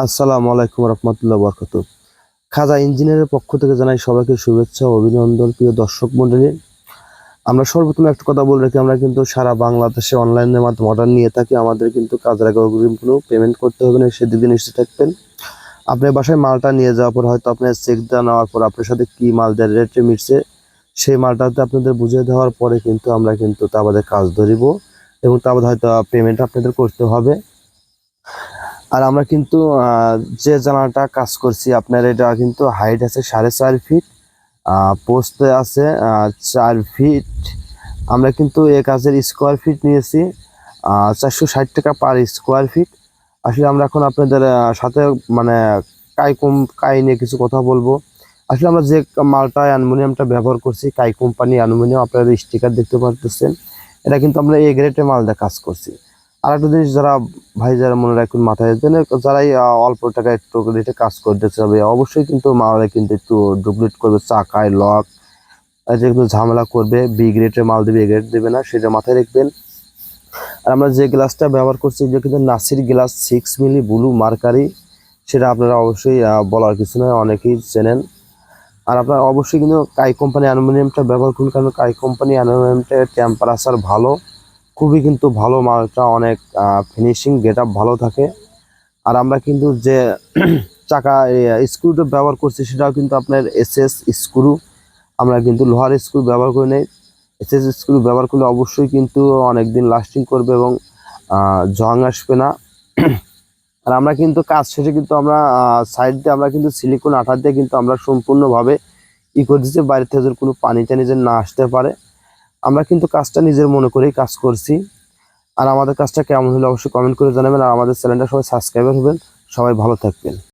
আসসালামু আলাইকুম রহমতুল্লাহ বরকত। খাজা ইঞ্জিনিয়ারের পক্ষ থেকে জানাই সবাইকে শুভেচ্ছা ও অভিনন্দন। প্রিয় দর্শক মন্ডলী, আমরা সর্বপ্রথম একটা কথা বলে রাখি, আমরা কিন্তু সারা বাংলাদেশে অনলাইনের মাধ্যমে অর্ডার নিয়ে থাকি। আমাদের কিন্তু কাজের আগে অগ্রিম কোনো পেমেন্ট করতে হবে না, সেদিক দিয়ে নিশ্চিত থাকবেন। আপনার বাসায় মালটা নিয়ে যাওয়ার পর হয়তো আপনার চেক দেওয়া নেওয়ার পর আপনার সাথে কি মাল দেওয়ার রেটে মিটছে সেই মালটাতে আপনাদের বুঝিয়ে দেওয়ার পরে কিন্তু আমরা কিন্তু তা বাদে কাজ ধরিব এবং তা বাদে হয়তো পেমেন্ট আপনাদের করতে হবে। আর আমরা কিন্তু যে জানালাটা কাজ করছি আপনার, এটা কিন্তু হাইট আছে 4.5 ফিট, পোস্টে আছে 4 ফিট। আমরা কিন্তু এই কাজের স্কোয়ার ফিট নিয়েছি 460 টাকা পার স্কোয়ার ফিট। আসলে আমরা এখন আপনাদের সাথে মানে কাই নিয়ে কিছু কথা বলবো। আসলে আমরা যে মালটা অ্যালুমিনিয়ামটা ব্যবহার করছি, কাই কোম্পানি অ্যালুমিনিয়াম, আপনারা স্টিকার দেখতে পাচ্ছেন, এটা কিন্তু আমরা এ গ্রেডের মাল দিয়ে কাজ করছি। আর একটা জিনিস যারা মনে রাখুন মাথায়, যারাই অল্প টাকায় একটু রেটে কাজ করতে চাবে অবশ্যই কিন্তু মালে কিন্তু একটু ডুপ্লিকেট করবে, চাকায় লক এটা কিন্তু ঝামেলা করবে। বি গ্রেডের মাল দেবে, এ গ্রেড দেবে না, সেটা মাথায় রাখবেন। আর আমরা যে গ্লাসটা ব্যবহার করছি যে কিন্তু Nasir glass 6 milli blue mercury, সেটা আপনারা অবশ্যই বলার কিছু নয়, অনেকেই চেনেন। আর আপনারা অবশ্যই কিন্তু কাই কোম্পানি অ্যালুমিনিয়ামটা ব্যবহার করুন, কারণ কাই কোম্পানি অ্যালুমিনিয়ামটার টেম্পারেচার ভালো, খুবই কিন্তু ভালো মালটা, অনেক ফিনিশিং গেট আপ ভালো থাকে। আর আমরা কিন্তু যে চাকা স্ক্রুটা ব্যবহার করছি সেটাও কিন্তু আপনার এসএস স্ক্রু, আমরা কিন্তু লোহার স্ক্রু ব্যবহার করে নেই। এসএস স্ক্রু ব্যবহার করলে অবশ্যই কিন্তু অনেক দিন লাস্টিং করবে এবং জং আসবে না। আর আমরা কিন্তু কাজ শেষে কিন্তু আমরা সাইড দিয়ে আমরা কিন্তু সিলিকন আঠা দিয়ে কিন্তু আমরা সম্পূর্ণভাবে করে দিচ্ছি, বাইরে থেকে যদি কোনো পানি টানি যেন না আসতে পারে। আমরা কিন্তু কাজটা নিজের মনে করেই কাজ করছি। আর আমাদের কাজটা কেমন হলো অবশ্যই কমেন্ট করে জানাবেন। আর আমাদের চ্যানেলটা সবাই সাবস্ক্রাইবার হবেন। সবাই ভালো থাকবেন।